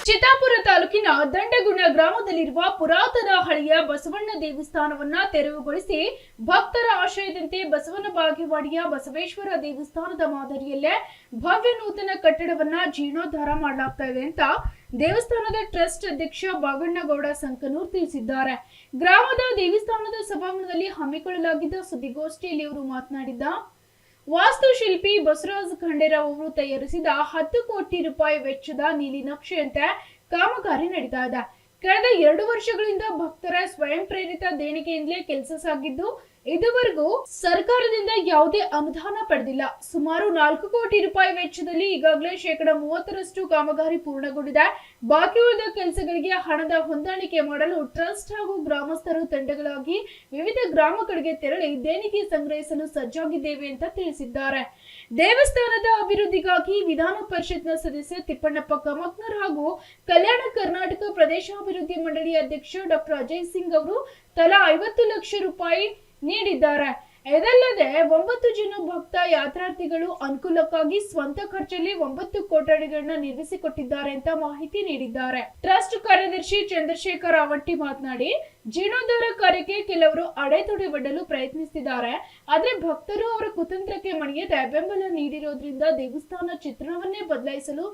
ಚಿತ್ತಾಪುರ ತಾಲೂಕಿನ ದಂಡಗುಣ ಗ್ರಾಮದಲ್ಲಿರುವ ಪುರಾತನ ಹಳೆಯ ಬಸವಣ್ಣ ದೇವಸ್ಥಾನವನ್ನ ತೆರವುಗೊಳಿಸಿ ಭಕ್ತರ ಆಶ್ರಯದಂತೆ ಬಸವನ ಬಾಗೇವಾಡಿಯ ಬಸವೇಶ್ವರ ದೇವಸ್ಥಾನದ ಮಾದರಿಯಲ್ಲೇ ಭವ್ಯ ನೂತನ ಕಟ್ಟಡವನ್ನ ಜೀರ್ಣೋದ್ಧಾರ ಮಾಡಲಾಗ್ತಾ ಇದೆ ಅಂತ ದೇವಸ್ಥಾನದ ಟ್ರಸ್ಟ್ ಅಧ್ಯಕ್ಷ ಬಾಗಣ್ಣಗೌಡ ಸಂಕನೂರ್ ತಿಳಿಸಿದ್ದಾರೆ. ಗ್ರಾಮದ ದೇವಸ್ಥಾನದ ಸಭಾಂಗಣದಲ್ಲಿ ಹಮ್ಮಿಕೊಳ್ಳಲಾಗಿದ್ದ ಸುದ್ದಿಗೋಷ್ಠಿಯಲ್ಲಿ ಅವರು ಮಾತನಾಡಿದ ವಾಸ್ತುಶಿಲ್ಪಿ ಬಸವರಾಜ್ ಖಂಡೇರಾವ್ ಅವರು ತಯಾರಿಸಿದ 10 ಕೋಟಿ ರೂಪಾಯಿ ವೆಚ್ಚದ ನೀಲಿ ನಕ್ಷೆಯಂತೆ ಕಾಮಗಾರಿ ನಡೀತಾ ಇದೆ. ಕಳೆದ 2 ವರ್ಷಗಳಿಂದ ಭಕ್ತರ ಸ್ವಯಂ ಪ್ರೇರಿತ ದೇಣಿಗೆಯಿಂದಲೇ ಕೆಲಸ ಸಾಗಿದ್ದು ಇದುವರೆಗೂ ಸರ್ಕಾರದಿಂದ ಯಾವುದೇ ಅನುದಾನ ಪಡೆದಿಲ್ಲ. ಸುಮಾರು 4 ಕೋಟಿ ರೂಪಾಯಿ ವೆಚ್ಚದಲ್ಲಿ ಈಗಾಗಲೇ 30% ಕಾಮಗಾರಿ ಪೂರ್ಣಗೊಂಡಿದೆ. ಬಾಕಿ ಉಳಿದ ಕೆಲಸಗಳಿಗೆ ಹಣದ ಹೊಂದಾಣಿಕೆ ಮಾಡಲು ಟ್ರಸ್ಟ್ ಹಾಗೂ ಗ್ರಾಮಸ್ಥರು ತಂಡಗಳಾಗಿ ವಿವಿಧ ಗ್ರಾಮಗಳಿಗೆ ತೆರಳಿ ದೇಣಿಗೆ ಸಂಗ್ರಹಿಸಲು ಸಜ್ಜಾಗಿದ್ದೇವೆ ಅಂತ ತಿಳಿಸಿದ್ದಾರೆ. ದೇವಸ್ಥಾನದ ಅಭಿವೃದ್ಧಿಗಾಗಿ ವಿಧಾನ ಪರಿಷತ್ನ ಸದಸ್ಯ ತಿಪ್ಪಣ್ಣಪ್ಪ ಕಮಕ್ನರ್ ಹಾಗೂ ಕಲ್ಯಾಣ ಕರ್ನಾಟಕ ಪ್ರದೇಶಾಭಿವೃದ್ಧಿ ಮಂಡಳಿ ಅಧ್ಯಕ್ಷ ಡಾಕ್ಟರ್ ಅಜಯ್ ಸಿಂಗ್ ಅವರು ತಲಾ 50 ಲಕ್ಷ ರೂಪಾಯಿ ನೀಡಿದ್ದಾರೆ. ಇದಲ್ಲದೆ 9 ಜನ ಭಕ್ತ ಯಾತ್ರಾರ್ಥಿಗಳು ಅನುಕೂಲಕ್ಕಾಗಿ ಸ್ವಂತ ಖರ್ಚಲ್ಲಿ 9 ಕೊಠಡಿಗಳನ್ನ ನಿರ್ಮಿಸಿಕೊಟ್ಟಿದ್ದಾರೆ ಅಂತ ಮಾಹಿತಿ ನೀಡಿದ್ದಾರೆ. ಟ್ರಸ್ಟ್ ಕಾರ್ಯದರ್ಶಿ ಚಂದ್ರಶೇಖರ್ ಅವಂಟಿ ಮಾತನಾಡಿ, ಜೀರ್ಣೋದ್ಧಾರ ಕಾರ್ಯಕ್ಕೆ ಕೆಲವರು ಅಡೆತಡೆ ಒಡ್ಡಲು ಪ್ರಯತ್ನಿಸಿದ್ದಾರೆ. ಆದ್ರೆ ಭಕ್ತರು ಅವರ ಕುತಂತ್ರಕ್ಕೆ ಮಣಿಯದೆ ಬೆಂಬಲ ನೀಡಿರೋದ್ರಿಂದ ದೇವಸ್ಥಾನ ಚಿತ್ರಣವನ್ನೇ ಬದಲಾಯಿಸಲು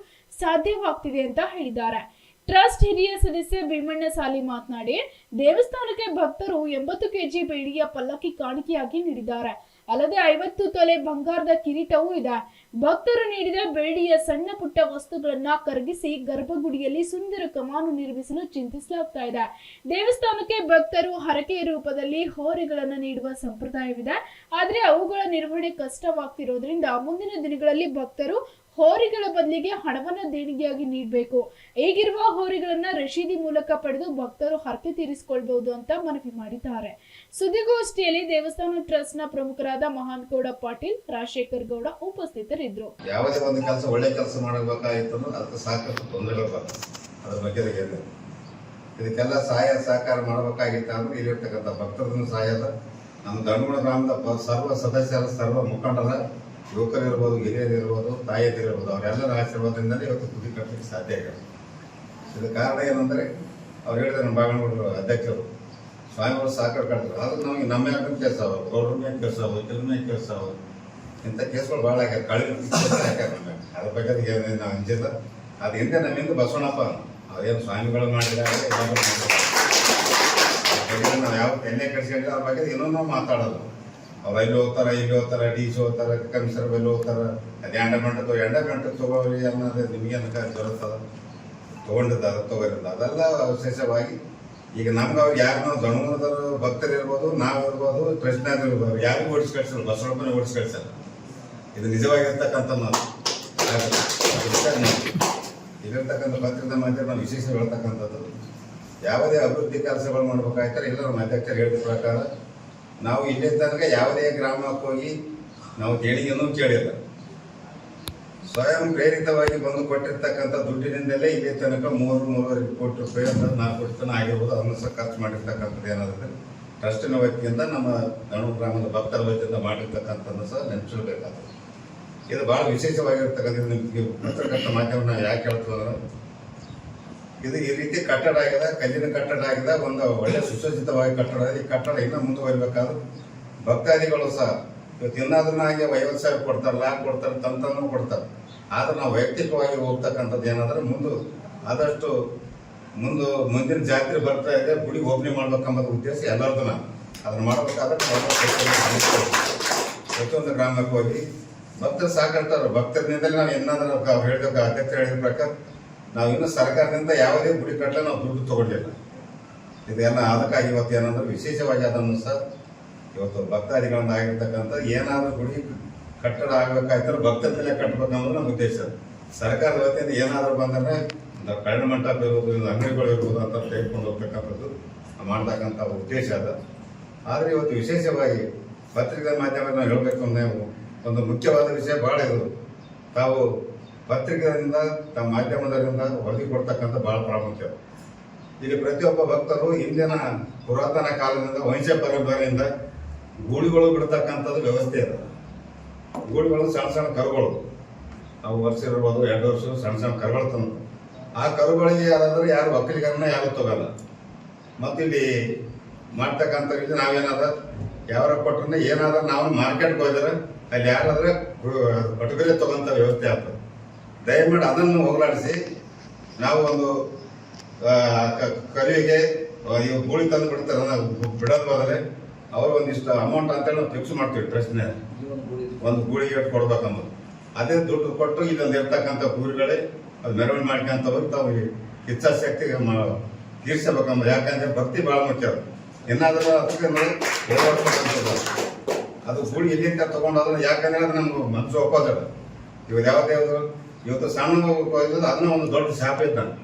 ಸಾಧ್ಯವಾಗ್ತಿದೆ ಅಂತ ಹೇಳಿದ್ದಾರೆ. ಟ್ರಸ್ಟ್ ಹಿರಿಯ ಸದಸ್ಯ ಭೀಮಣ್ಣ ಸಾಲಿ ಮಾತನಾಡಿ, ದೇವಸ್ಥಾನಕ್ಕೆ ಭಕ್ತರು 80 ಕೆಜಿ ಬೆಳ್ಳಿಯ ಪಲ್ಲಕ್ಕಿ ಕಾಣಿಕೆಯಾಗಿ ನೀಡಿದ್ದಾರೆ. ಅಲ್ಲದೆ 50 ತೊಲೆ ಬಂಗಾರದ ಕಿರೀಟವೂ ಇದೆ. ಭಕ್ತರು ನೀಡಿದ ಬೆಳ್ಳಿಯ ಸಣ್ಣ ಪುಟ್ಟ ವಸ್ತುಗಳನ್ನ ಕರಗಿಸಿ ಗರ್ಭಗುಡಿಯಲ್ಲಿ ಸುಂದರ ಕಮಾನು ನಿರ್ಮಿಸಲು ಚಿಂತಿಸಲಾಗ್ತಾ ಇದೆ. ದೇವಸ್ಥಾನಕ್ಕೆ ಭಕ್ತರು ಹರಕೆಯ ರೂಪದಲ್ಲಿ ಹೋರಿಗಳನ್ನ ನೀಡುವ ಸಂಪ್ರದಾಯವಿದೆ. ಆದ್ರೆ ಅವುಗಳ ನಿರ್ವಹಣೆ ಕಷ್ಟವಾಗ್ತಿರೋದ್ರಿಂದ ಮುಂದಿನ ದಿನಗಳಲ್ಲಿ ಭಕ್ತರು ಹೋರಿಗಳ ಬದಲಿಗೆ ಹಣವನ್ನ ದೇಣಿಗೆಯಾಗಿ ನೀಡಬೇಕು. ಈಗಿರುವ ಹೋರಿಗಳನ್ನ ರಶೀದಿ ಮೂಲಕ ಪಡೆದು ಭಕ್ತರು ಹರಕೆ ತೀರಿಸಿಕೊಳ್ಳಬಹುದು ಅಂತ ಮನವಿ ಮಾಡಿದ್ದಾರೆ. ಸುದ್ದಿಗೋಷ್ಠಿಯಲ್ಲಿ ದೇವಸ್ಥಾನ ಟ್ರಸ್ಟ್ ನ ಪ್ರಮುಖರಾದ ಮಹಾನ್ ಗೌಡ ಪಾಟೀಲ್, ರಾಜಶೇಖರ್ ಗೌಡ ಉಪಸ್ಥಿತರಿದ್ದರು. ಯಾವುದೇ ಒಂದು ಕೆಲಸ ಒಳ್ಳೆ ಕೆಲಸ ಮಾಡಬೇಕಾಯಿತು ಅದಕ್ಕೆ ಸಾಕಷ್ಟು ತೊಂದರೆಗಳು ಬರ್ತದೆ. ಅದ್ರ ಬಗ್ಗೆ ಇದಕ್ಕೆಲ್ಲ ಸಹಾಯ ಸಹಕಾರ ಮಾಡಬೇಕಾಗಿತ್ತು ಅಂದ್ರೆ ಇಲ್ಲಿರ್ತಕ್ಕಂಥ ಭಕ್ತರನ್ನು ಸಹಾಯದ ನಮ್ಮ ದಂಡಗುಣ ಗ್ರಾಮದ ಸರ್ವ ಸದಸ್ಯರ ಸರ್ವ ಮುಖಂಡರ ಯುವಕರಿರ್ಬೋದು, ಹಿರಿಯರಿರ್ಬೋದು, ತಾಯಿಯರಿರ್ಬೋದು, ಅವರೆಲ್ಲರ ಆಶೀರ್ವಾದದಿಂದಲೇ ಇವತ್ತು ತುದಿ ಕಟ್ಟಲಿಕ್ಕೆ ಸಾಧ್ಯ ಆಗಿದೆ. ಇದು ಕಾರಣ ಏನಂದರೆ ಅವ್ರು ಹೇಳಿದ್ರೆ ನಮ್ಮ ಬಾಗಣ್ಣಗೌಡರು ಅಧ್ಯಕ್ಷರು ಸ್ವಾಮಿಗಳು ಸಾಕಷ್ಟು ಕಟ್ಟಿದ್ರು. ಆದ್ರೆ ನಮಗೆ ನಮ್ಮ ಯಾಕೆ ಕೇಸ್ ಅವರು ಗೌಡ್ರ ಮೇಲೆ ಕೇಸ್ ಅವರು ಕೆಲವು ಮೇಲೆ ಕೇಸ್ ಅವರು ಇಂಥ ಕೇಸ್ಗಳು ಭಾಳ ಆಗ್ಯಾರ. ಕಳೆದ ಹಾಕ್ಯಾರ ನಮಗೆ. ಅದ್ರ ಬಗ್ಗೆ ಏನೇನು ನಾವು ಅಂಜಿಲ್ಲ. ಅದು ಹಿಂದೆ ನಮ್ಮಿಂದ ಬಸವಣ್ಣಪ್ಪ ಅದೇನು ಸ್ವಾಮಿಗಳು ಮಾಡಿದ್ದಾರೆ ನಾವು ಯಾವ ಎಣ್ಣೆ ಕಳಿಸಿದ್ರೆ ಅದ್ರ ಬಗ್ಗೆ ಏನೋ ನಾವು ಮಾತಾಡೋದು. ಅವ್ರು ಅಲ್ಲಿ ಹೋಗ್ತಾರೆ, ಇಲ್ಲಿ ಹೋಗ್ತಾರೆ, ಡಿ.ಸಿ ಹೋಗ್ತಾರೆ, ಕಮಿಷನರ್ ಬೆಲ್ಲಿ ಹೋಗ್ತಾರೆ. ಅದು ಎಂಡಮೆಂಟ್ ತೊಗೊಳ್ಳಿ ಅನ್ನೋದು ನಿಮಗೇನು ಬರುತ್ತದ ತೊಗೊಂಡಿದ್ದ ಅದು ತೊಗೊಂಡಿದ್ದ ಅದೆಲ್ಲ ವಿಶೇಷವಾಗಿ ಈಗ ನಮ್ಗೆ ಅವ್ರು ಯಾರು ನಾವು ದಂಡಗುಣದವರು ಭಕ್ತರು ಇರ್ಬೋದು, ನಾವಿರ್ಬೋದು, ಟ್ರಸ್ಟ್ನಾಗ ಇರ್ಬೋದು, ಯಾರಿಗೂ ಓಡಿಸಿ ಕಳಿಸಲ್ಲ, ಬಸವಣ್ಣಪ್ಪನೇ ಓಡಿಸಿ ಕಳಿಸಲ್ಲ. ಇದು ನಿಜವಾಗಿರ್ತಕ್ಕಂಥ ನಾವು ಇಲ್ಲಿರ್ತಕ್ಕಂಥ ಪತ್ರಿಕದ ಮಾಧ್ಯಮ ನಾವು ವಿಶೇಷ ಹೇಳ್ತಕ್ಕಂಥದ್ದು ಯಾವುದೇ ಅಭಿವೃದ್ಧಿ ಕೆಲಸಗಳು ಮಾಡ್ಬೇಕಾಯ್ತಾರೆ ಇಲ್ಲ ನಮ್ಮ ಅಧ್ಯಕ್ಷರು ಹೇಳಿದ ಪ್ರಕಾರ ನಾವು ಇಲ್ಲಿ ತನಕ ಯಾವುದೇ ಗ್ರಾಮಕ್ಕೆ ಹೋಗಿ ನಾವು ದೇಣಿಗೆನೂ ಕೇಳಿಲ್ಲ. ಸ್ವಯಂ ಪ್ರೇರಿತವಾಗಿ ಬಂದು ಕೊಟ್ಟಿರ್ತಕ್ಕಂಥ ದುಡ್ಡಿನಿಂದಲೇ ಇಲ್ಲಿ ತನಕ 3-3.5 ಕೋಟಿ ರೂಪಾಯಿ ಅಂತ 4 ಕೋಟಿ ತನಕ ಆಗಿರ್ಬೋದು. ಅದನ್ನು ಸಹ ಖರ್ಚು ಮಾಡಿರ್ತಕ್ಕಂಥದ್ದು ಏನಾದ್ರೆ ಟ್ರಸ್ಟಿನ ವತಿಯಿಂದ ನಮ್ಮ ದಂಡಗುಣ ಗ್ರಾಮದ ಭಕ್ತರ ವತಿಯಿಂದ ಮಾಡಿರ್ತಕ್ಕಂಥದ್ದು ಸಹ ನೆನಪಿಸಬೇಕಾಗ್ತದೆ. ಇದು ಭಾಳ ವಿಶೇಷವಾಗಿರ್ತಕ್ಕಂಥದ್ದು. ನಿಮಗೆ ಪತ್ರಕರ್ತ ಮಾಧ್ಯಮ ಯಾಕೆ ಹೇಳ್ತದಂದ್ರೆ ಇದು ಈ ರೀತಿ ಕಟ್ಟಡ ಆಗಿದೆ, ಕಲ್ಲಿನ ಕಟ್ಟಡ ಆಗಿದೆ, ಒಂದು ಒಳ್ಳೆ ಸುಸಜ್ಜಿತವಾಗಿ ಕಟ್ಟಡ. ಈ ಕಟ್ಟಡ ಇನ್ನೂ ಮುಂದುವರಿಬೇಕಾದ್ರೆ ಭಕ್ತಾದಿಗಳು ಸಹ ಇವತ್ತು ಇನ್ನಾದ್ರೂ 50,000 ಕೊಡ್ತಾರೆ, ಲಾಕ್ ಕೊಡ್ತಾರೆ, ತಂತನೂ ಕೊಡ್ತಾರೆ. ಆದ್ರೆ ನಾವು ವೈಯಕ್ತಿಕವಾಗಿ ಹೋಗ್ತಕ್ಕಂಥದ್ದು ಏನಾದ್ರೆ ಆದಷ್ಟು ಮುಂದಿನ ಜಾತ್ರೆ ಬರ್ತಾ ಇದೆ, ಗುಡಿ ಓಪನಿಂಗ್ ಮಾಡ್ಬೇಕಂಬುದು ಉದ್ದೇಶ ಎಲ್ಲರದ್ದು. ನಾವು ಅದನ್ನು ಮಾಡಬೇಕಾದ್ರೆ ಪ್ರತಿಯೊಂದು ಗ್ರಾಮಕ್ಕೆ ಹೋಗಿ ಭಕ್ತರು ಸಾಕಂತಾರೆ. ಭಕ್ತರಿಂದಲೇ ನಾವು ಏನಾದ್ರೂ ಅವ್ರು ಹೇಳಿದ ಅಧ್ಯಕ್ಷರು ಹೇಳಿದ ಪ್ರಕಾರ ನಾವು ಇನ್ನೂ ಸರ್ಕಾರದಿಂದ ಯಾವುದೇ ಗುಡಿ ಕಟ್ಟಲು ನಾವು ದುಡ್ಡು ತಗೊಂಡಿಲ್ಲ. ಇದೆಲ್ಲ ಅದಕ್ಕಾಗಿ ಇವತ್ತು ಏನಂದ್ರೆ ವಿಶೇಷವಾಗಿ ಅದನ್ನು ಸಹ ಇವತ್ತು ಭಕ್ತಾದಿಗಳಿಂದ ಆಗಿರ್ತಕ್ಕಂಥ ಏನಾದರೂ ಗುಡಿ ಕಟ್ಟಡ ಆಗ್ಬೇಕಾಯ್ತಾರೆ ಭಕ್ತರದಲ್ಲೇ ಕಟ್ಟಬೇಕನ್ನೋದು ನಮ್ಮ ಉದ್ದೇಶ. ಸರ್ಕಾರದ ವತಿಯಿಂದ ಏನಾದರೂ ಬಂದರೆ ಕಳ್ಳನ ಮಂಟಪ ಇರ್ಬೋದು, ಅಂಗಡಿಗಳು ಇರ್ಬೋದು ಅಂತ ತೆಗೆದುಕೊಂಡು ಹೋಗ್ತಕ್ಕಂಥದ್ದು ಮಾಡ್ತಕ್ಕಂಥ ಉದ್ದೇಶ ಅದ. ಆದರೆ ಇವತ್ತು ವಿಶೇಷವಾಗಿ ಪತ್ರಿಕಾ ಮಾಧ್ಯಮ ನಾವು ಹೇಳಬೇಕು ಅಂದ್ರೆ ಒಂದು ಮುಖ್ಯವಾದ ವಿಷಯ ಭಾಳ ಇದು. ತಾವು ಪತ್ರಿಕೆಯಿಂದ ತಮ್ಮ ಮಾಧ್ಯಮದಿಂದ ವರದಿ ಕೊಡ್ತಕ್ಕಂಥ ಭಾಳ ಪ್ರಾಮುಖ್ಯ. ಇಲ್ಲಿ ಪ್ರತಿಯೊಬ್ಬ ಭಕ್ತರು ಹಿಂದಿನ ಪುರಾತನ ಕಾಲದಿಂದ ವಂಶ ಪರಂಪರೆಯಿಂದ ಗೂಳಿಗಳು ಬಿಡ್ತಕ್ಕಂಥದ್ದು ವ್ಯವಸ್ಥೆ ಇದೆ. ಗೂಳಿಗಳು ಸಣ್ಣ ಸಣ್ಣ ಕರುಗಳು, ನಾವು ವರ್ಷ ಇರ್ಬೋದು 2 ವರ್ಷ ಸಣ್ಣ ಸಣ್ಣ ಕರುಗಳು ತಂದು ಆ ಕರುಗಳಿಗೆ ಯಾರಾದರೂ ಯಾರು ಒಕ್ಕಲಿಗರನ್ನ ಯಾರು ತಗೋಲ್ಲ. ಮತ್ತು ಇಲ್ಲಿ ಮಾಡ್ತಕ್ಕಂಥ ಇಲ್ಲಿ ನಾವೇನಾದ ಯಾರ ಕೊಟ್ಟರೆ ಏನಾದ್ರೂ ನಾವು ಮಾರ್ಕೆಟ್ಗೆ ಹೋದ್ರೆ ಅಲ್ಲಿ ಯಾರಾದ್ರೆ ಪಟುಕಲೆ ತಗೊಂತ ವ್ಯವಸ್ಥೆ ಆಗ್ತದೆ. ದಯಮಾಡಿ ಅದನ್ನು ಹೋಗಲಾಡಿಸಿ ನಾವು ಒಂದು ಕರುವಿಗೆ ಇವು ಗೂಳಿ ತಂದು ಬಿಡ್ತಾರೆ, ಬಿಡೋದು ಹೋದರೆ ಅವರು ಒಂದಿಷ್ಟು ಅಮೌಂಟ್ ಅಂತೇಳಿ ನಾವು ಫಿಕ್ಸ್ ಮಾಡ್ತೀವಿ ಟ್ರಸ್ಟ್ನೇ, ಒಂದು ಗೂಳಿಗೆ ಇಟ್ಟು ಕೊಡ್ಬೇಕಂಬುದು. ಅದೇ ದುಡ್ಡು ಕೊಟ್ಟು ಇಲ್ಲೊಂದು ಇರ್ತಕ್ಕಂಥ ಕೂರಿಗಳೇ ಅದು ಮೆರವಣಿಗೆ ಮಾಡ್ಕೊಂತ ಹೋಗಿ ತಾವು ಇಚ್ಛಾಶಕ್ತಿ ತೀರ್ಸಬೇಕಂಬ. ಯಾಕಂದ್ರೆ ಭಕ್ತಿ ಭಾಳ ಮುಖ್ಯ. ಏನಾದರೂ ಅದಕ್ಕೆ ನಾವು ಅದು ಗೂಳಿ ಎಲ್ಲಿಂದ ತಗೊಂಡೋದ್ರೆ ಯಾಕಂದ್ರೆ ಅದು ನಮ್ಗೆ ಮನಸ್ಸು ಒಪ್ಪೋದಿಲ್ಲ. ಇವಾಗ ಯಾವುದೇ ಇವತ್ತು ಸಣ್ಣ ಅದನ್ನ ಒಂದು ದೊಡ್ಡ ಶಾಪ್ ಇದ್ದಾನೆ.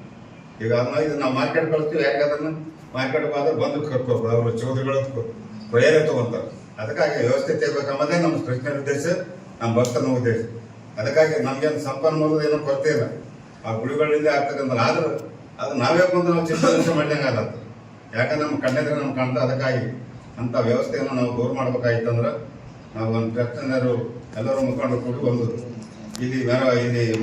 ಈಗ ಅದನ್ನ ಇದು ನಾವು ಮಾರ್ಕೆಟ್ ಕಳಿಸ್ತೀವಿ, ಯಾಕೆ ಅದನ್ನು ಮಾರ್ಕೆಟ್ಗೆ ಹೋದ್ರೆ ಬಂದು ಅವರು ಚೌಧರಿಗಳು ಕೊಳೆಯೇ ತಗೊಂತಾರೆ. ಅದಕ್ಕಾಗಿ ವ್ಯವಸ್ಥೆ ಇರಬೇಕಂಬುದೇ ನಮ್ಮ ಕೃಷ್ಣನ ಉದ್ದೇಶ, ನಮ್ಮ ಭಕ್ತನ ಉದ್ದೇಶ. ಅದಕ್ಕಾಗಿ ನಮ್ಗೇನು ಸಂಪನ್ಮೂಲದ ಏನೋ ಕೊರತೆ ಇಲ್ಲ, ಆ ಗುಳಿಗಳಿಂದ ಆಗ್ತಕ್ಕಂಥ. ಆದ್ರೆ ಅದು ನಾವೇ ಬಂದು ನಾವು ಚಿಂತನೆ ಮಾಡ್ದಂಗೆ ಆಗತ್ತೆ. ಯಾಕಂದ್ರೆ ನಮ್ಮ ಕಣ್ಣಿದ್ರೆ ನಮ್ಗೆ ಕಾಣ್ತಾ. ಅದಕ್ಕಾಗಿ ಅಂಥ ವ್ಯವಸ್ಥೆಯನ್ನು ನಾವು ದೂರ ಮಾಡ್ಬೇಕಾಗಿತ್ತಂದ್ರೆ ನಾವು ಒಂದು ಟ್ರಸ್ಟ್ನರು ಎಲ್ಲರೂ ಮುಖಂಡರು ಕೂಡಿ ಒಂದು ಇಲ್ಲಿ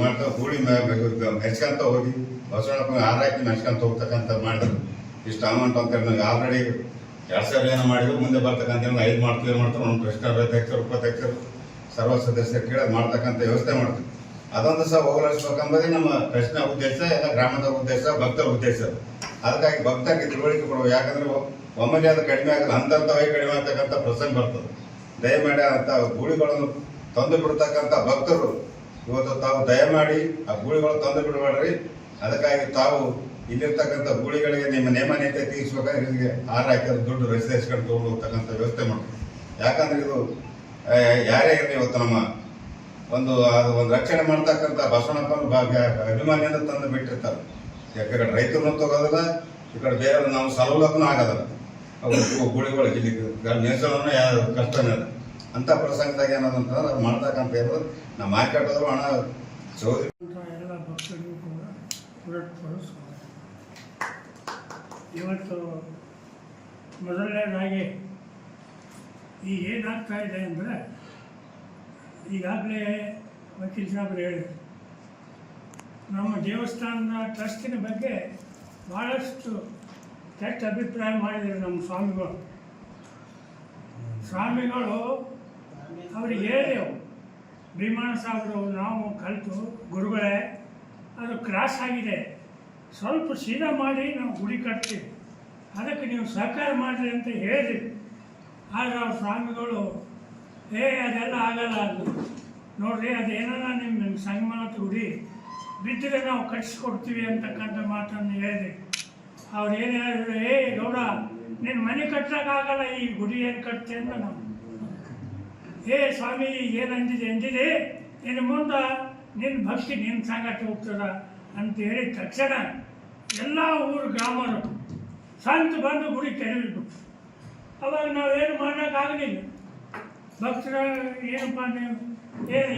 ಮಾಡ್ತಾ ಗೂಳಿ ಮೆಚ್ಕೊಂತ ಹೋಗಿ ಬಸವಣ್ಣಪ್ಪ ಹಾರಾಕಿ ಮೆಚ್ಕೊಂತ ಹೋಗ್ತಕ್ಕಂಥ ಮಾಡಿದ್ರು. ಇಷ್ಟು ಅಮೌಂಟ್ ಅಂತೇಳಿ ನಾವು ಆಲ್ರೆಡಿ 2,000 ಏನೋ ಮಾಡಿದ್ರು. ಮುಂದೆ ಬರ್ತಕ್ಕಂಥ 5 ಮಾಡ್ತೀವಿ ನಮ್ಮ ಟ್ರಸ್ಟ್ನರ್ ಅಧ್ಯಕ್ಷರು ಉಪಾಧ್ಯಕ್ಷರು ಸರ್ವ ಸದಸ್ಯರು ಕೇಳಿ ಮಾಡ್ತಕ್ಕಂಥ ವ್ಯವಸ್ಥೆ ಮಾಡ್ತೀವಿ. ಅದೊಂದು ಸಹ ಹೋಗಲಾಡಿಸ್ಬೇಕಂಬುದೇ ನಮ್ಮ ಟ್ರಸ್ಟ್ನ ಉದ್ದೇಶ, ಎಲ್ಲ ಗ್ರಾಮದ ಉದ್ದೇಶ, ಭಕ್ತರ ಉದ್ದೇಶ. ಅದಕ್ಕಾಗಿ ಭಕ್ತರಿಗೆ ತಿಳುವಳಿಕೆ ಕೊಡುವ. ಯಾಕಂದ್ರೆ ಒಮ್ಮೆಲೆ ಅದು ಕಡಿಮೆ ಆಗಲ್ಲ, ಹಂತವಾಗಿ ಕಡಿಮೆ ಆಗ್ತಕ್ಕಂಥ ಪ್ರಸಂಗ ಬರ್ತದೆ. ದಯಮಾಡಿ ಅಂತ ಗೂಳಿಗಳನ್ನು ತಂದು ಬಿಡ್ತಕ್ಕಂಥ ಭಕ್ತರು ಇವತ್ತು ತಾವು ದಯಮಾಡಿ ಆ ಗೂಳಿಗಳು ತಂದು ಬಿಡಬೇಡ್ರಿ. ಅದಕ್ಕಾಗಿ ತಾವು ಇಲ್ಲಿರ್ತಕ್ಕಂಥ ಗೂಳಿಗಳಿಗೆ ನಿಮ್ಮ ನೇಮನೀಯತೆ ತೀರಿಸ್ಬೇಕಾದ್ರೆ ಇಲ್ಲಿಗೆ ಹಾಕಿ ದುಡ್ಡು ರಿಜಿಸ್ಟ್ರೇಷನ್ ತೊಗೊಂಡು ಹೋಗ್ತಕ್ಕಂಥ ವ್ಯವಸ್ಥೆ ಮಾಡ್ತೀವಿ. ಯಾಕಂದ್ರೆ ಇದು ಯಾರೇ ಇರಲಿ ಇವತ್ತು ನಮ್ಮ ಒಂದು ರಕ್ಷಣೆ ಮಾಡ್ತಕ್ಕಂಥ ಬಸವಣ್ಣಪ್ಪನ ಅಭಿಮಾನಿಯಿಂದ ತಂದು ಬಿಟ್ಟಿರ್ತಾರೆ. ಯಾಕಂದ್ರೆ ರೈತರನ್ನು ತಗೋದಿಲ್ಲ, ಈ ಕಡೆ ಬೇರೆ ನಾವು ಸಲುಲಕ್ಕೂ ಆಗೋದಿಲ್ಲ. ಅವು ಗುಳಿಗಳು ಇಲ್ಲಿ ನೇಸರನ್ನು ಯಾರು ಕಷ್ಟನೇ ಅದ. ಅಂಥ ಪ್ರಸಂಗದಾಗ ಏನದಂತಂದ್ರೆ ಅದು ಮಾಡ್ತಕ್ಕಂಥ ಇರೋದು ನಮ್ಮ ಮಾರ್ಕೆಟ್ ಆದರೂ ಹಣ ಚೌಧರಿ ಎಲ್ಲ ಭಕ್ತರಿಗೂ ಕೂಡ ಇವತ್ತು ಮೊದಲನೇದಾಗಿ ಈಗ ಏನಾಗ್ತಾ ಇದೆ ಅಂದರೆ, ಈಗಾಗಲೇ ವಕೀಲ್ ಸಾಹೇಬರು ಹೇಳಿದರು, ನಮ್ಮ ದೇವಸ್ಥಾನದ ಟ್ರಸ್ಟಿನ ಬಗ್ಗೆ ಭಾಳಷ್ಟು ಕೆಟ್ಟ ಅಭಿಪ್ರಾಯ ಮಾಡಿದರು ನಮ್ಮ ಸ್ವಾಮಿಗಳು. ಅವ್ರಿಗೆ ಹೇಳಿದೆವು, ಭೀಮಣ್ಣ ಸಾಹೇಬರು ನಾವು ಕಲಿತು ಗುರುಗಳೇ ಅದು ಕ್ರಾಸ್ ಆಗಿದೆ, ಸ್ವಲ್ಪ ಸೀದಾ ಮಾಡಿ ನಾವು ಗುಡಿ ಕಟ್ತೀವಿ, ಅದಕ್ಕೆ ನೀವು ಸಹಕಾರ ಮಾಡಿರಿ ಅಂತ ಹೇಳಿದ್ವಿ. ಆದರೆ ಅವ್ರ ಸ್ವಾಮಿಗಳು ಅದೆಲ್ಲ ಆಗಲ್ಲ ಅದು ನೋಡ್ರಿ, ಅದೇನಾರ ನಿಮ್ಮ ಸಂಗಮನಾಥ ಗುಡಿ ಬಿದ್ದರೆ ನಾವು ಕಟ್ಟಿಸ್ಕೊಡ್ತೀವಿ ಅಂತಕ್ಕಂಥ ಮಾತನ್ನು ಹೇಳಿದೆ. ಅವ್ರು ಏನು ಹೇಳಿದ್ರು, ಗೌಡ ನಿನ್ನ ಮನೆ ಕಟ್ಟೋಕ್ಕಾಗಲ್ಲ, ಈ ಗುಡಿ ಏನು ಕಟ್ತೆ ಅಂತ ನಾವು ಸ್ವಾಮಿ ಏನು ಅಂದಿದೆ ಇನ್ನು ಮುಂದೆ ನಿನ್ನ ಭಕ್ತಿ ನಿನ್ನ ಸಂಗಟ ಹೋಗ್ತದ ಅಂತ ಹೇಳಿದ ತಕ್ಷಣ ಎಲ್ಲ ಊರು ಗ್ರಾಮರು ಸಂತ ಬಂದು ಗುಡಿ ತೆರವಿಬಿಟ್ಟು. ಅವಾಗ ನಾವೇನು ಮಾಡೋಕ್ಕಾಗಲಿಲ್ಲ. ಭಕ್ತರ ಏನಪ್ಪ ನೀವು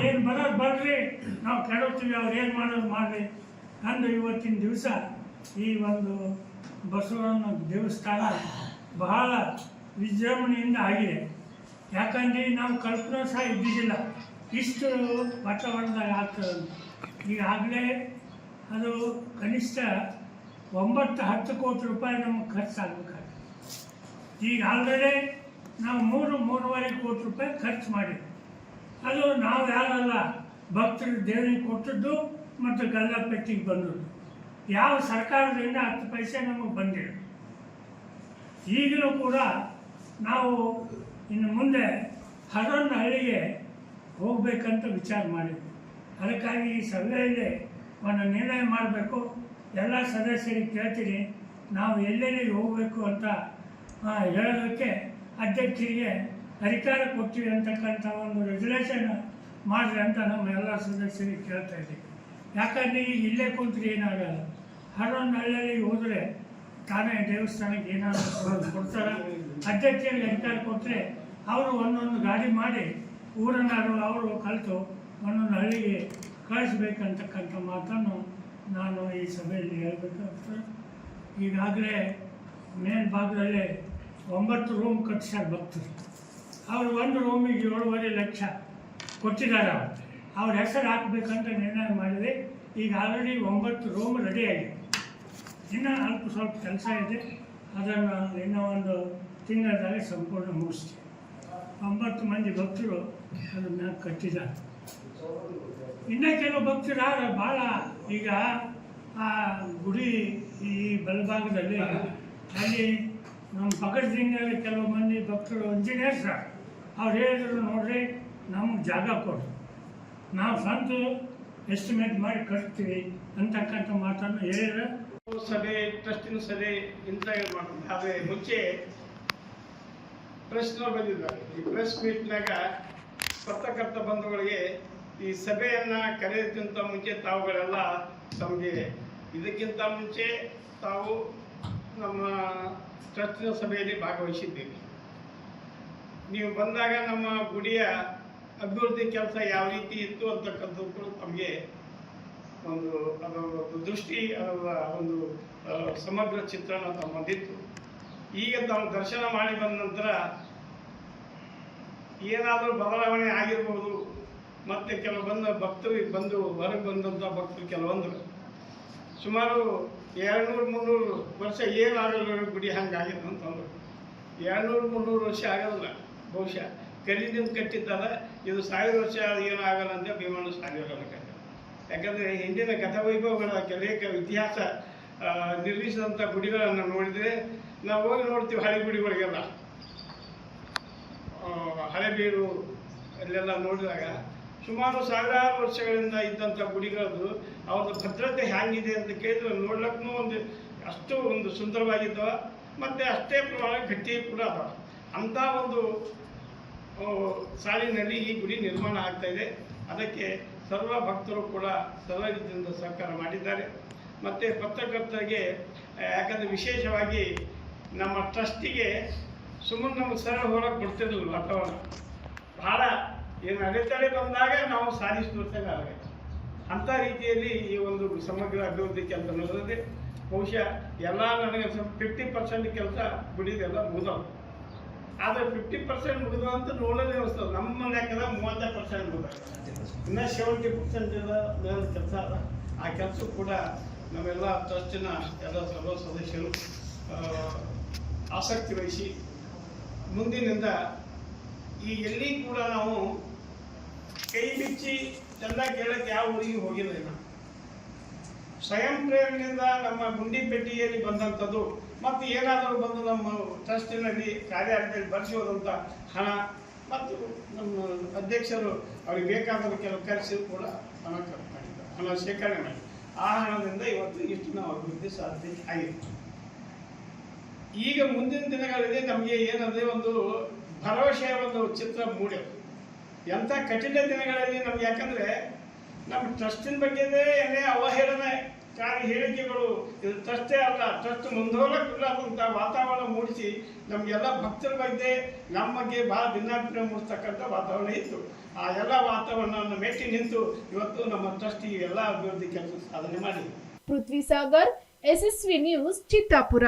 ಏನು ಬರೋದು ಬರ್ರಿ, ನಾವು ಕೆಡುತ್ತೀವಿ, ಅವ್ರು ಏನು ಮಾಡೋದು ಮಾಡಲಿ ಅಂದು ಇವತ್ತಿನ ದಿವಸ ಈ ಒಂದು ಬಸವನ ದೇವಸ್ಥಾನ ಬಹಳ ವಿಜೃಂಭಣೆಯಿಂದ ಆಗಿದೆ. ಯಾಕಂದರೆ ನಾವು ಕಲ್ಪನಾ ಸಹ ಇದ್ದಿದ್ದಿಲ್ಲ ಇಷ್ಟು ವಾತಾವರಣದಾಗ ಆಗ್ತದೆ. ಈಗಾಗಲೇ ಅದು ಕನಿಷ್ಠ 9-10 ಕೋಟಿ ರೂಪಾಯಿ ನಮಗೆ ಖರ್ಚಾಗಬೇಕಾಗ್ತದೆ. ಈಗ ಆಲ್ರೆಡಿ ನಾವು 3-3.5 ಕೋಟಿ ರೂಪಾಯಿ ಖರ್ಚು ಮಾಡಿದ್ವಿ. ಅದು ನಾವು ಯಾರಲ್ಲ, ಭಕ್ತರು ದೇವರಿಗೆ ಕೊಟ್ಟದ್ದು ಮತ್ತು ಗಲ್ಲಪೆಟ್ಟಿಗೆ ಬಂದದ್ದು. ಯಾವ ಸರ್ಕಾರದಿಂದ 10 ಪೈಸೆ ನಮಗೆ ಬಂದಿಲ್ಲ. ಈಗಲೂ ಕೂಡ ನಾವು ಇನ್ನು ಮುಂದೆ ಹಳ್ಳಿಗೆ ಹೋಗಬೇಕಂತ ವಿಚಾರ ಮಾಡಿದ್ವಿ. ಅದಕ್ಕಾಗಿ ಈ ಸಭೆಯಲ್ಲಿ ಒಂದು ನಿರ್ಣಯ ಮಾಡಬೇಕು. ಎಲ್ಲ ಸದಸ್ಯರಿಗೆ ಕೇಳ್ತೀನಿ, ನಾವು ಎಲ್ಲೆಲ್ಲಿಗೆ ಹೋಗಬೇಕು ಅಂತ ಹೇಳೋದಕ್ಕೆ ಅಧ್ಯಕ್ಷರಿಗೆ ಅಧಿಕಾರ ಕೊಡ್ತೀವಿ ಅಂತಕ್ಕಂಥ ಒಂದು ರೆಗ್ಯುಲೇಷನ್ ಮಾಡಿರಿ ಅಂತ ನಮ್ಮ ಎಲ್ಲ ಸದಸ್ಯರಿಗೆ ಕೇಳ್ತಾ ಇದ್ದೀವಿ. ಯಾಕಂದರೆ ಈಗ ಇಲ್ಲೇ ಕುಂತ್ರೆ ಏನಾಗಲ್ಲ, ಹಳ್ಳಿಗೆ ಹೋದರೆ ತಾನೇ ದೇವಸ್ಥಾನಕ್ಕೆ ಏನಾದರೂ ಕೊಡ್ತಾರೆ. ಅಧ್ಯಕ್ಷರಿಗೆ ಅಧಿಕಾರ ಕೊಟ್ಟರೆ ಅವರು ಒಂದೊಂದು ಗಾಡಿ ಮಾಡಿ ಊರನ್ನಾರು ಅವರು ಕಲಿತು ಒಂದೊಂದು ಹಳ್ಳಿಗೆ ಕಳಿಸ್ಬೇಕಂತಕ್ಕಂಥ ಮಾತನ್ನು ನಾನು ಈ ಸಭೆಯಲ್ಲಿ ಹೇಳಬೇಕಾಗ್ತದೆ. ಈಗಾಗಲೇ ಮೇನ್ ಭಾಗದಲ್ಲಿ 9 ರೂಮ್ ಕಟ್ಟಿಸ್ಯಾರ ಭಕ್ತರು. ಅವರು ಒಂದು ರೂಮಿಗೆ 7.5 ಲಕ್ಷ ಕೊಟ್ಟಿದ್ದಾರೆ. ಅವ್ರ ಹೆಸರು ಹಾಕಬೇಕಂತ ನಿರ್ಣಯ ಮಾಡಿದೆ. ಈಗ ಆಲ್ರೆಡಿ 9 ರೂಮ್ ರೆಡಿ ಆಗಿದೆ. ಇನ್ನೂ ಸ್ವಲ್ಪ ಕೆಲಸ ಇದೆ. ಅದನ್ನು ಇನ್ನೂ ಒಂದು ತಿಂಗಳದಾಗ ಸಂಪೂರ್ಣ ಮುಗಿಸ್ತೀವಿ. 9 ಮಂದಿ ಭಕ್ತರು ಅದನ್ನು ಕಟ್ಟಿದ್ದಾರೆ. ಇನ್ನೂ ಕೆಲವು ಭಕ್ತರು ಭಾಳ ಈಗ ಆ ಗುಡಿ ಈ ಬಲಭಾಗದಲ್ಲಿ ಅಲ್ಲಿ ನಮ್ಮ ಪಕ್ಕದಲ್ಲಿ ಕೆಲವು ಮಂದಿ ಭಕ್ತರು ಇಂಜಿನಿಯರ್ಸ್ ಅವ್ರು ಹೇಳಿದ್ರು, ನೋಡ್ರಿ ನಮ್ಗೆ ಜಾಗ ಕೊಡ್ರಿ, ನಾವು ಸ್ವಂತ ಎಸ್ಟಿಮೇಟ್ ಮಾಡಿ ಕಟ್ತೀವಿ ಅಂತಕ್ಕಂಥ ಮಾತನ್ನು ಹೇಳಿದ್ರೆ ಸಭೆ ಟ್ರಸ್ಟಿನ ಸಭೆ ಇಂಥ ಮಾಡ್ತೀವಿ. ಆದರೆ ಮುಂಚೆ ಪ್ರೆಸ್ನವ್ರು ಬಂದಿದ್ದಾರೆ. ಈ ಪ್ರೆಸ್ ಮೀಟ್ನಾಗ ಪತ್ರಕರ್ತ ಬಂಧುಗಳಿಗೆ ಈ ಸಭೆಯನ್ನು ಕರೆಯೋದಕ್ಕಿಂತ ಮುಂಚೆ ತಾವುಗಳೆಲ್ಲ ತಮಗೆ ಇದಕ್ಕಿಂತ ಮುಂಚೆ ತಾವು ನಮ್ಮ ಟ್ರಸ್ಟಿನ ಸಭೆಯಲ್ಲಿ ಭಾಗವಹಿಸಿದ್ದೀವಿ. ನೀವು ಬಂದಾಗ ನಮ್ಮ ಗುಡಿಯ ಅಭಿವೃದ್ಧಿ ಕೆಲಸ ಯಾವ ರೀತಿ ಇತ್ತು ಅಂತಕ್ಕಂಥದ್ದು ಕೂಡ ತಮಗೆ ಅದರ ಒಂದು ದೃಷ್ಟಿ, ಅದರ ಒಂದು ಸಮಗ್ರ ಚಿತ್ರಣ ತಮ್ಮದಿತ್ತು. ಈಗ ತಾವು ದರ್ಶನ ಮಾಡಿ ಬಂದ ನಂತರ ಏನಾದರೂ ಬದಲಾವಣೆ ಆಗಿರ್ಬೋದು. ಮತ್ತು ಕೆಲವು ಭಕ್ತರು ಹೊರಗೆ ಬಂದಂಥ ಭಕ್ತರು ಕೆಲವೊಂದು ಸುಮಾರು 200-300 ವರ್ಷ ಏನಾಗಲ್ಲ ಗುಡಿ ಹಂಗಾಗಿದೆ ಅಂತಂದ್ರು. 200-300 ವರ್ಷ ಆಗೋದಿಲ್ಲ, ಬಹುಶಃ ಕಲ್ಲಿನಿಂದ ಕಟ್ಟಿದ್ದಲ್ಲ. ಇದು 1000 ವರ್ಷ ಏನೂ ಆಗಲ್ಲ ಅಂತ ಭೀಮಣ್ಣ ಸಾಗಿರೋದಕ್ಕೆ. ಯಾಕಂದರೆ ಹಿಂದಿನ ಗತವೈಭವಗಳ ಕೆಲವು ಇತಿಹಾಸ ನಿರ್ಮಿಸಿದಂಥ ಗುಡಿಗಳನ್ನು ನೋಡಿದರೆ ನಾವು ಹೋಗಿ ನೋಡ್ತೀವಿ. ಹಳೆ ಗುಡಿಗಳಿಗೆಲ್ಲ ಹಳೆಬೀಡು ಅಲ್ಲೆಲ್ಲ ನೋಡಿದಾಗ ಸುಮಾರು 1000 ವರ್ಷಗಳಿಂದ ಇದ್ದಂಥ ಗುಡಿಗಳದ್ದು ಅವ್ರದ್ದು ಭದ್ರತೆ ಹೇಗಿದೆ ಅಂತ ಕೇಳಿದ್ರೆ ನೋಡ್ಲಿಕ್ಕೂ ಅಷ್ಟು ಸುಂದರವಾಗಿದ್ದವ ಮತ್ತು ಅಷ್ಟೇ ಪ್ರಮಾಣ ಗಟ್ಟಿ ಕೂಡ ಅದಾವ. ಅಂಥ ಒಂದು ಸಾಲಿನಲ್ಲಿ ಈ ಗುಡಿ ನಿರ್ಮಾಣ ಆಗ್ತಾ ಇದೆ. ಅದಕ್ಕೆ ಸರ್ವ ಭಕ್ತರು ಕೂಡ ಸರ್ವ ರೀತಿಯಿಂದ ಸಹಕಾರ ಮಾಡಿದ್ದಾರೆ. ಮತ್ತು ಪತ್ರಕರ್ತರಿಗೆ ಯಾಕಂದರೆ ವಿಶೇಷವಾಗಿ ನಮ್ಮ ಟ್ರಸ್ಟಿಗೆ ಸುಮ್ಮನೆ ನಮಗೆ ಸರ್ ಹೊರಗೆ ಕೊಡ್ತಿರಲಿಲ್ಲ ವಾತಾವರಣ. ಭಾಳ ಏನು ಅಡೆತಡೆ ಬಂದಾಗ ನಾವು ಸಾಧಿಸಿ ತೋರಿಸಂಗೆ ಆಗಬೇಕು. ಅಂಥ ರೀತಿಯಲ್ಲಿ ಈ ಒಂದು ಸಮಗ್ರ ಅಭಿವೃದ್ಧಿ ಕೆಲಸ ನಡೆದಿದೆ. ಬಹುಶಃ ಎಲ್ಲ ನನಗೆ 50% ಕೆಲಸ ಗುಡಿದೆಲ್ಲ ಮುಗಿದವು. ಆದರೆ 50% ಮುಗಿದು ಅಂತ ನೋಡೋದೇ ಅನಿಸ್ತದೆ. ನಮ್ಮ ಲೆಕ್ಕದ 30% ಮುಗಿದ, ಇನ್ನೂ 70% ಕೆಲಸ ಅದ. ಆ ಕೆಲಸ ಕೂಡ ನಾವೆಲ್ಲ ಟ್ರಸ್ಟಿನ ಎಲ್ಲ ಸರ್ವ ಸದಸ್ಯರು ಆಸಕ್ತಿ ವಹಿಸಿ ಮುಂದಿನಿಂದ ಈ ಎಲ್ಲಿ ಕೂಡ ನಾವು ಕೈ ಬಿಚ್ಚಿ ಚೆಂದ ಕೇಳಕ್ಕೆ ಯಾವ ಊರಿಗೆ ಹೋಗಿಲ್ಲ. ಸ್ವಯಂ ಪ್ರೇರಣೆಯಿಂದ ನಮ್ಮ ಗುಂಡಿಪೆಟ್ಟಿಗೆಯಲ್ಲಿ ಬಂದಂಥದ್ದು ಮತ್ತು ಏನಾದರೂ ಬಂದು ನಮ್ಮ ಟ್ರಸ್ಟಿನಲ್ಲಿ ಕಾರ್ಯಾಲಯದಲ್ಲಿ ಬರೆಸೋದಂಥ ಹಣ ಮತ್ತು ನಮ್ಮ ಅಧ್ಯಕ್ಷರು ಅವ್ರಿಗೆ ಬೇಕಾದರೂ ಕೆಲವು ಕರೆಸಿ ಕೂಡ ಹಣ ಖರ್ಚು ಮಾಡಿದ್ದಾರೆ, ಹಣ ಶೇಖರಣೆ ಮಾಡಿ. ಆ ಹಣದಿಂದ ಇವತ್ತು ಇಷ್ಟು ನಾವು ಅಭಿವೃದ್ಧಿ ಸಾಧ್ಯ ಆಗಿದೆ. ಈಗ ಮುಂದಿನ ದಿನಗಳಲ್ಲಿ ನಮಗೆ ಏನಂದರೆ ಒಂದು ಭರವಸೆಯ ಒಂದು ಚಿತ್ರ ಮೂಡಿದೆ. ಎಂಥ ಕಠಿಣ ದಿನಗಳಲ್ಲಿ ನಮ್ಗೆ, ಯಾಕಂದರೆ ನಮ್ಮ ಟ್ರಸ್ಟಿನ ಬಗ್ಗೆನೇ ಏನೇ ಅವಹೇಳನಕಾರಿ ಹೇಳಿಕೆಗಳು, ಇದು ಟ್ರಸ್ಟೇ ಅಲ್ಲ, ಟ್ರಸ್ಟ್ ಮುಂದೋಲಕ್ಕಿಲ್ಲದಂಥ ವಾತಾವರಣ ಮೂಡಿಸಿ ನಮಗೆಲ್ಲ ಭಕ್ತರ ಬಗ್ಗೆ ನಮ್ಮ ಬಗ್ಗೆ ಭಾಳ ಭಿನ್ನಾಭಿಪ್ರಾಯ ಮೂಡಿಸ್ತಕ್ಕಂಥ ವಾತಾವರಣ ಇತ್ತು. ಆ ಎಲ್ಲ ವಾತಾವರಣವನ್ನು ಮೆಟ್ಟಿ ನಿಂತು ಇವತ್ತು ನಮ್ಮ ಟ್ರಸ್ಟ್ ಎಲ್ಲ ಅಭಿವೃದ್ಧಿ ಕೆಲಸ ಸಾಧನೆ ಮಾಡಿದೆ. ಪೃಥ್ವಿ ಸಾಗರ್, SSV ನ್ಯೂಸ್, ಚಿತ್ತಾಪುರ.